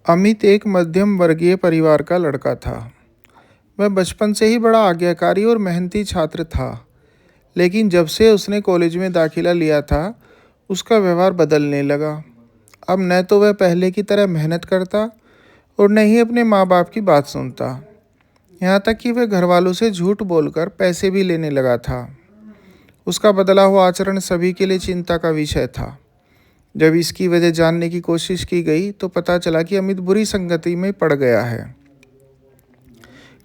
अमित एक मध्यम वर्गीय परिवार का लड़का था। वह बचपन से ही बड़ा आज्ञाकारी और मेहनती छात्र था। लेकिन जब से उसने कॉलेज में दाखिला लिया था, उसका व्यवहार बदलने लगा। अब न तो वह पहले की तरह मेहनत करता और न ही अपने माँ बाप की बात सुनता। यहाँ तक कि वह घर वालों से झूठ बोलकर पैसे भी लेने लगा था। उसका बदला हुआ आचरण सभी के लिए चिंता का विषय था। जब इसकी वजह जानने की कोशिश की गई तो पता चला कि अमित बुरी संगति में पड़ गया है।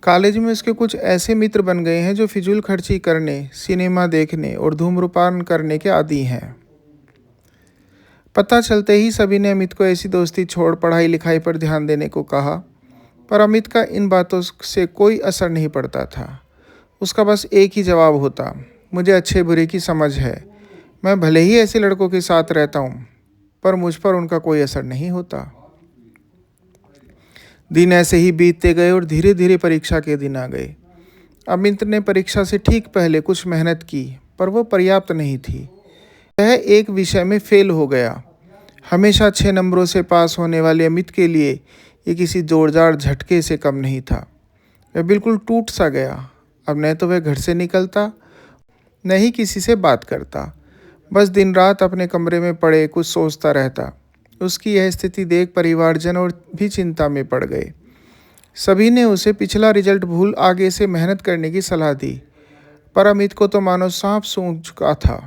कॉलेज में उसके कुछ ऐसे मित्र बन गए हैं जो फिजूल खर्ची करने, सिनेमा देखने और धूम्रपान करने के आदी हैं। पता चलते ही सभी ने अमित को ऐसी दोस्ती छोड़ पढ़ाई लिखाई पर ध्यान देने को कहा, पर अमित का इन बातों से कोई असर नहीं पड़ता था। उसका बस एक ही जवाब होता, मुझे अच्छे बुरे की समझ है। मैं भले ही ऐसे लड़कों के साथ रहता हूँ, पर मुझ पर उनका कोई असर नहीं होता। दिन ऐसे ही बीतते गए और धीरे धीरे परीक्षा के दिन आ गए। अमित ने परीक्षा से ठीक पहले कुछ मेहनत की, पर वो पर्याप्त नहीं थी। वह एक विषय में फेल हो गया। हमेशा 6 नंबरों से पास होने वाले अमित के लिए ये किसी जोरदार झटके से कम नहीं था। वह बिल्कुल टूट सा गया। अब न तो वह घर से निकलता, न ही किसी से बात करता। बस दिन रात अपने कमरे में पड़े कुछ सोचता रहता। उसकी यह स्थिति देख परिवारजन और भी चिंता में पड़ गए। सभी ने उसे पिछला रिजल्ट भूल आगे से मेहनत करने की सलाह दी, पर अमित को तो मानो सांप सूंघ चुका था।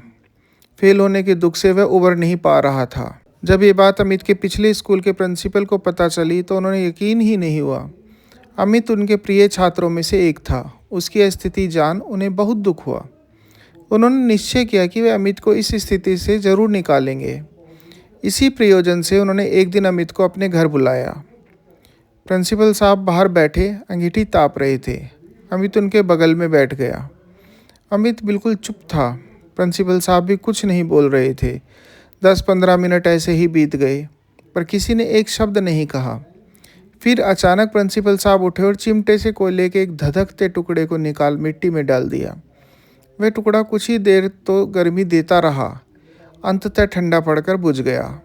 फेल होने के दुख से वह उबर नहीं पा रहा था। जब ये बात अमित के पिछले स्कूल के प्रिंसिपल को पता चली तो उन्होंने यकीन ही नहीं हुआ। अमित उनके प्रिय छात्रों में से एक था। उसकी यह स्थिति जान उन्हें बहुत दुख हुआ। उन्होंने निश्चय किया कि वे अमित को इस स्थिति से जरूर निकालेंगे। इसी प्रयोजन से उन्होंने एक दिन अमित को अपने घर बुलाया। प्रिंसिपल साहब बाहर बैठे अंगीठी ताप रहे थे। अमित उनके बगल में बैठ गया। अमित बिल्कुल चुप था। प्रिंसिपल साहब भी कुछ नहीं बोल रहे थे। 10-15 मिनट ऐसे ही बीत गए, पर किसी ने एक शब्द नहीं कहा। फिर अचानक प्रिंसिपल साहब उठे और चिमटे से कोयले के एक धधकते टुकड़े को निकाल मिट्टी में डाल दिया। वह टुकड़ा कुछ ही देर तो गर्मी देता रहा, अंततः ठंडा पड़कर बुझ गया।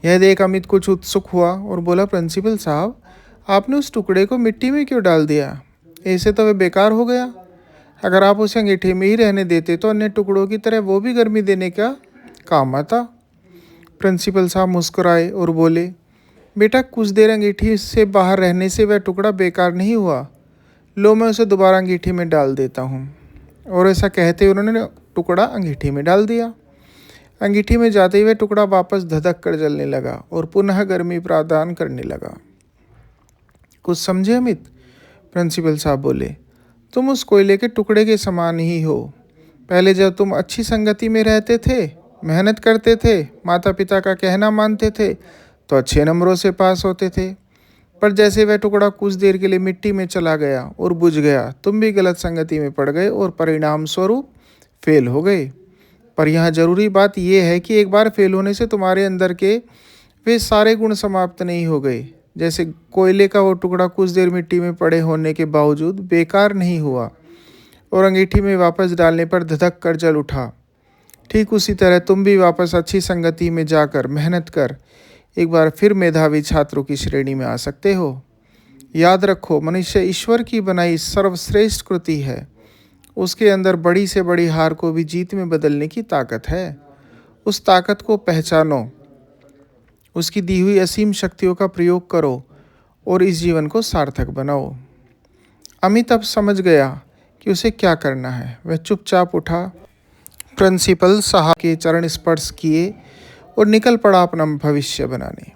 यह देख अमित कुछ उत्सुक हुआ और बोला, प्रिंसिपल साहब, आपने उस टुकड़े को मिट्टी में क्यों डाल दिया? ऐसे तो वह बेकार हो गया। अगर आप उसे अंगीठी में ही रहने देते तो अन्य टुकड़ों की तरह वो भी गर्मी देने का काम आता। प्रिंसिपल साहब मुस्कुराए और बोले, बेटा, कुछ देर अंगीठी से बाहर रहने से वह टुकड़ा बेकार नहीं हुआ। लो, मैं उसे दोबारा अंगीठी में डाल देता हूँ। और ऐसा कहते उन्होंने टुकड़ा अंगीठी में डाल दिया। अंगीठी में जाते ही वह टुकड़ा वापस धधक कर जलने लगा और पुनः गर्मी प्रदान करने लगा। कुछ समझे अमित? प्रिंसिपल साहब बोले, तुम उस कोयले के टुकड़े के समान ही हो। पहले जब तुम अच्छी संगति में रहते थे, मेहनत करते थे, माता पिता का कहना मानते थे, तो अच्छे नंबरों से पास होते थे। पर जैसे वह टुकड़ा कुछ देर के लिए मिट्टी में चला गया और बुझ गया, तुम भी गलत संगति में पड़ गए और परिणाम स्वरूप फेल हो गए। पर यहाँ जरूरी बात यह है कि एक बार फेल होने से तुम्हारे अंदर के वे सारे गुण समाप्त नहीं हो गए। जैसे कोयले का वो टुकड़ा कुछ देर मिट्टी में पड़े होने के बावजूद बेकार नहीं हुआ और अंगीठी में वापस डालने पर धधक कर जल उठा, ठीक उसी तरह तुम भी वापस अच्छी संगति में जाकर मेहनत कर एक बार फिर मेधावी छात्रों की श्रेणी में आ सकते हो। याद रखो, मनुष्य ईश्वर की बनाई सर्वश्रेष्ठ कृति है। उसके अंदर बड़ी से बड़ी हार को भी जीत में बदलने की ताकत है। उस ताकत को पहचानो, उसकी दी हुई असीम शक्तियों का प्रयोग करो और इस जीवन को सार्थक बनाओ। अमित अब समझ गया कि उसे क्या करना है। वह चुपचाप उठा, प्रिंसिपल साहब के चरण स्पर्श किए और निकल पड़ा अपना भविष्य बनाने।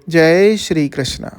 जय श्री कृष्णा।